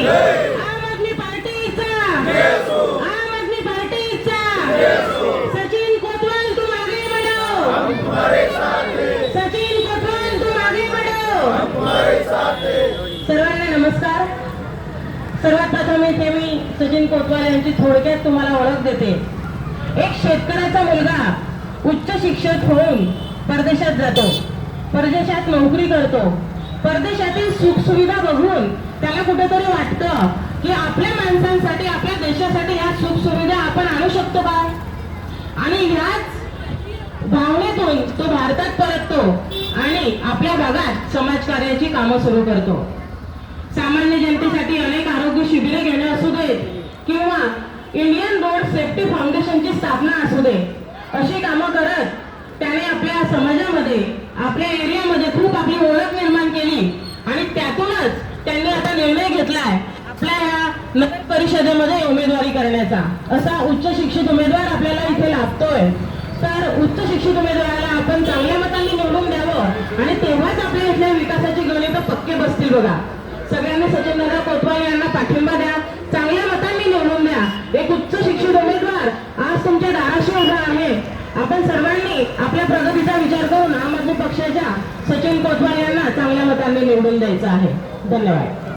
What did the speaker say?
आम आदमी पार्टीचा, आम आदमी पार्टीचा। सचिन कोतवाल तुम आगे बढ़ो, सचिन कोतवाल तुम आगे बढ़ो। सर्वांना नमस्कार। सर्वात प्रथम इथे मी सचिन कोतवाल यांची थोडक्यात तुम्हाला ओळख देते। एक शेतकऱ्याचा मुलगा उच्च शिक्षित होऊन परदेशात जातो, परदेशात नोकरी करतो, परदेशातील सुखसुविधा बघून त्याला कुठेतरी वाटतं की आपल्या माणसांसाठी, आपल्या देशासाठी ह्या सुखसुविधा आपण आणू शकतो का? आणि ह्याच भावनेतून तो भारतात परततो आणि आपल्या भागात समाजकार्याची कामं सुरू करतो। सामान्य जनतेसाठी अनेक आरोग्य शिबिरे घेणे असू दे किंवा इंडियन रोड सेफ्टी फाउंडेशनची स्थापना असू दे, अशी कामं करत त्याने आपल्या समाजामध्ये, आपल्या एरियामध्ये खूप आपली ओळख निर्माण केली आणि त्यातूनच त्यांनी आता निर्णय घेतलाय आपल्या या नगर परिषदेमध्ये उमेदवारी करण्याचा। असा उच्च शिक्षित उमेदवार आपल्याला इथे लाभतोय, तर उच्च शिक्षित उमेदवाराला आपण चांगल्या मतांनी निवडून द्यावं आणि तेव्हाच आपल्या इथल्या विकासाची गणितं पक्के बसतील बघा। सगळ्यांनी सचिनदादा कोतवाल यांना पाठिंबा द्या, चांगल्या मतांनी निवडून द्या। एक उच्च शिक्षित उमेदवार आज तुमच्या दाराशी उभा आहे। आपण सर्वांनी आपल्या प्रगतीचा विचार करून आम आदमी पक्षाच्या सचिन कोतवाल यांना चांगल्या मतांनी निवडून द्यायचं आहे। धन्यवाद।